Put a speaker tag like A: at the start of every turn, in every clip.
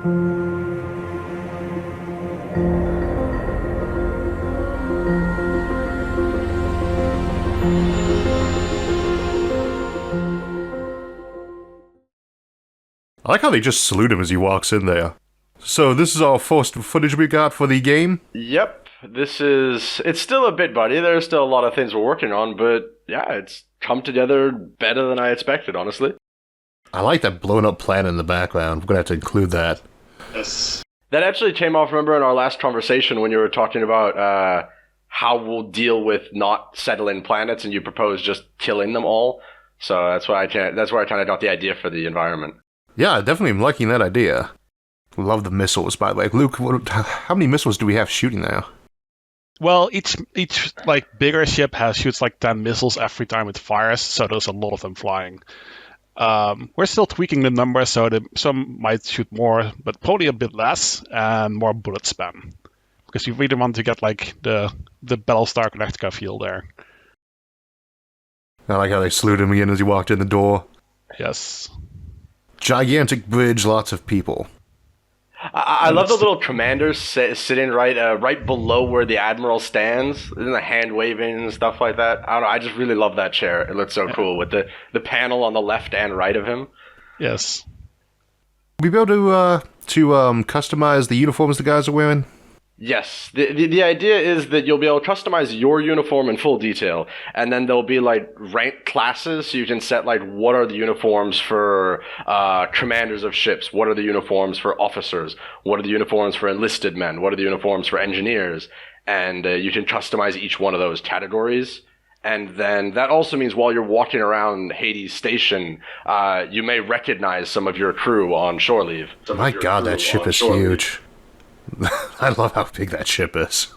A: I like how they just salute him as he walks in there. So this is all first footage we got for the game?
B: Yep. It's still a bit buddy. There's still a lot of things we're working on, but yeah, it's come together better than I expected, honestly.
A: I like that blown up planet in the background. We're gonna have to include that.
B: Yes. That actually came off, remember, in our last conversation when you were talking about how we'll deal with not settling planets and you proposed just killing them all. So that's where I kind of got the idea for the environment.
A: Yeah, I definitely am liking that idea. Love the missiles, by the way. Luke, how many missiles do we have shooting now?
C: Well, each like bigger ship shoots like 10 missiles every time it fires, so there's a lot of them flying. We're still tweaking the numbers, so some might shoot more, but probably a bit less and more bullet spam, because you really want to get like the Battlestar Galactica feel there.
A: I like how they salute him again as he walked in the door.
C: Yes.
A: Gigantic bridge, lots of people.
B: I love the little commanders sitting right below where the admiral stands, and the hand waving and stuff like that. I don't know. I just really love that chair. It looks so cool with the panel on the left and right of him.
C: Yes.
A: Will we be able to customize the uniforms the guys are wearing?
B: Yes. The idea is that you'll be able to customize your uniform in full detail, and then there'll be like ranked classes, so you can set like what are the uniforms for commanders of ships, what are the uniforms for officers, what are the uniforms for enlisted men, what are the uniforms for engineers, and you can customize each one of those categories. And then that also means while you're walking around Hades Station, you may recognize some of your crew on shore leave.
A: My God, that ship is huge. I love how big that ship is.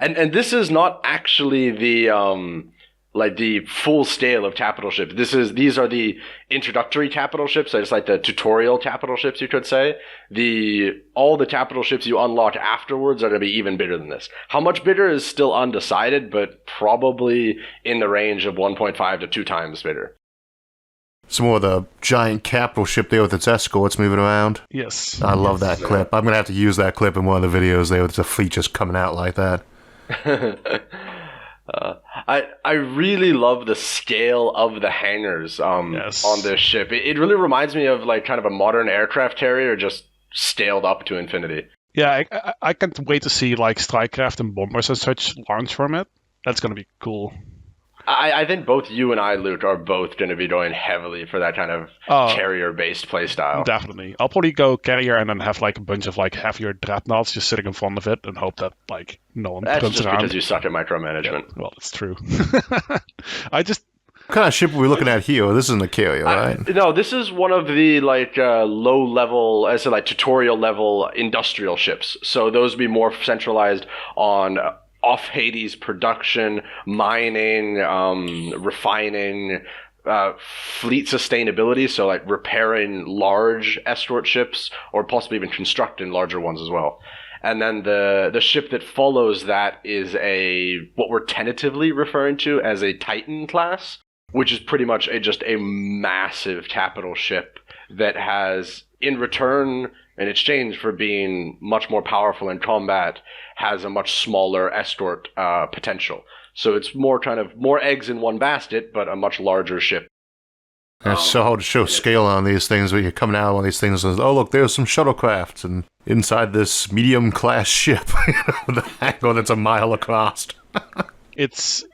B: and this is not actually the full scale of capital ships. These are the introductory capital ships. So it's like the tutorial capital ships, you could say. All the capital ships you unlock afterwards are going to be even bigger than this. How much bigger is still undecided, but probably in the range of 1.5 to 2 times bigger.
A: Some more of the giant capital ship there with its escorts moving around.
C: Yes.
A: I love that clip. I'm going to have to use that clip in one of the videos there with the fleet just coming out like that.
B: I really love the scale of the hangars on this ship. It really reminds me of like kind of a modern aircraft carrier just scaled up to infinity.
C: Yeah, I can't wait to see like strike craft and bombers and such launch from it. That's going to be cool.
B: I think both you and I, Luke, are both going to be going heavily for that kind of carrier-based playstyle.
C: Definitely. I'll probably go carrier and then have like a bunch of like heavier dreadnoughts just sitting in front of it and hope that like no one
B: That's
C: comes
B: just
C: around.
B: Because you suck at micromanagement.
C: Yeah, well, it's true.
A: What kind of ship are we looking at here? This isn't a carrier, right?
B: No, this is one of the like low-level, I said like tutorial-level industrial ships. So those would be more centralized on off Hades production, mining, refining, fleet sustainability, so like repairing large escort ships or possibly even constructing larger ones as well. And then the ship that follows that is what we're tentatively referring to as a Titan class, which is pretty much just a massive capital ship that has, in return, in exchange for being much more powerful in combat, has a much smaller escort potential. So it's more eggs in one basket, but a much larger ship.
A: It's so hard to show scale on these things when you're coming out on these things. And, oh, look, there's some shuttlecrafts, and inside this medium-class ship, with a hangar that's a mile across.
C: This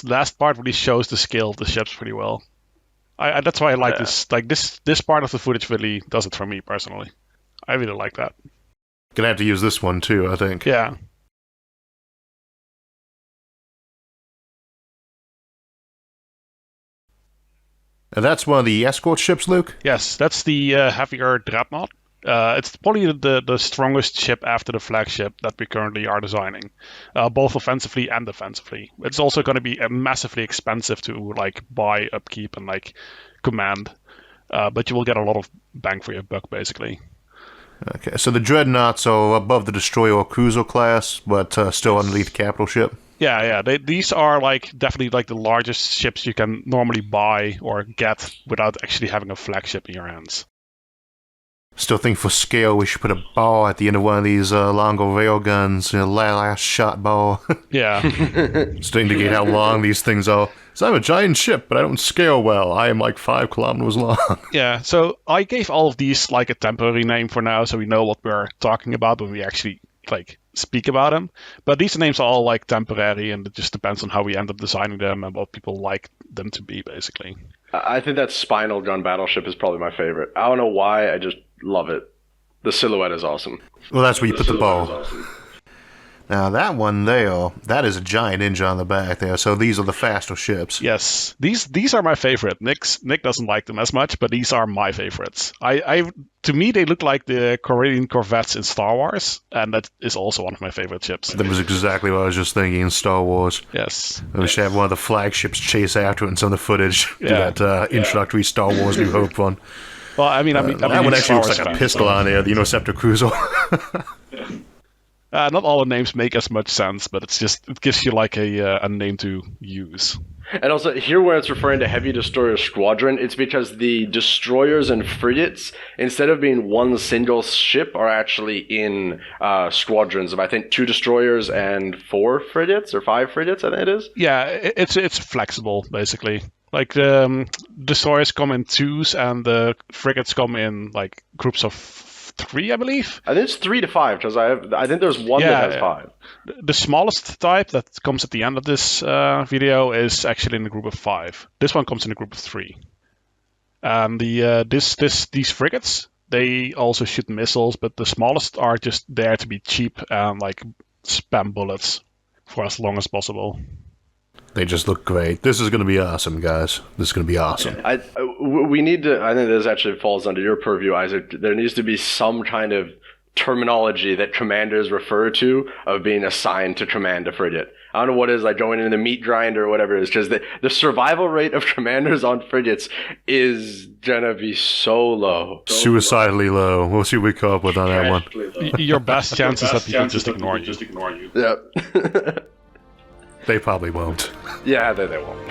C: last part really shows the scale of the ships pretty well. That's why I like this. Like this part of the footage really does it for me personally. I really like that.
A: Gonna have to use this one too, I think.
C: Yeah.
A: And that's one of the escort ships, Luke?
C: Yes, that's the heavier Dreadnought. It's probably the strongest ship after the flagship that we currently are designing, both offensively and defensively. It's also going to be massively expensive to like buy, upkeep, and like command, but you will get a lot of bang for your buck, basically.
A: Okay, so the Dreadnoughts are above the Destoryer Cruiser class, but still underneath the capital ship?
C: Yeah. These are like definitely like the largest ships you can normally buy or get without actually having a flagship in your hands.
A: Still think for scale we should put a ball at the end of one of these longer rail guns, last shot ball.
C: Yeah.
A: Just to indicate how long these things are. So I'm a giant ship, but I don't scale well. I am like 5 kilometers long.
C: Yeah, so I gave all of these like a temporary name for now, so we know what we're talking about when we actually like speak about them. But these names are all like temporary, and it just depends on how we end up designing them and what people like them to be, basically.
B: I think that Spinal Gun Battleship is probably my favorite. I don't know why, I just love it. The silhouette is awesome.
A: Well, that's where you put the bow. Now, that one there, that is a giant engine on the back there, so these are the faster ships.
C: Yes, these are my favorite. Nick doesn't like them as much, but these are my favorites. To me, they look like the Korean Corvettes in Star Wars, and that is also one of my favorite ships.
A: That was exactly what I was just thinking in Star Wars.
C: Yes.
A: We should have one of the flagships chase after it in some of the footage. Yeah. Do that introductory Star Wars New Hope one.
C: Well, I mean,
A: that one actually looks like a pistol on there, the Interceptor Cruiser.
C: Not all the names make as much sense, but it gives you like a name to use.
B: And also, here where it's referring to Heavy Destroyer Squadron, it's because the destroyers and frigates, instead of being one single ship, are actually in squadrons of, I think, 2 destroyers and 4 frigates, or 5 frigates, I think it is.
C: Yeah, it's flexible, basically. Like the destroyers come in 2s, and the frigates come in like groups of 3, I believe.
B: I think it's 3 to 5 because I think there's one that has 5.
C: The smallest type that comes at the end of this video is actually in a group of 5. This one comes in a group of 3. And these frigates, they also shoot missiles, but the smallest are just there to be cheap and like spam bullets for as long as possible.
A: They just look great. This is going to be awesome, guys. This is going to be awesome.
B: We need to, I think this actually falls under your purview, Isaac. There needs to be some kind of terminology that commanders refer to of being assigned to command a frigate. I don't know what it is, like going in the meat grinder or whatever it is, because the survival rate of commanders on frigates is going to be so low.
A: Suicidally low. We'll see what we come up with on that one.
C: Your best chance is that people just ignore you.
B: Yep.
A: They probably won't.
B: Yeah, they won't.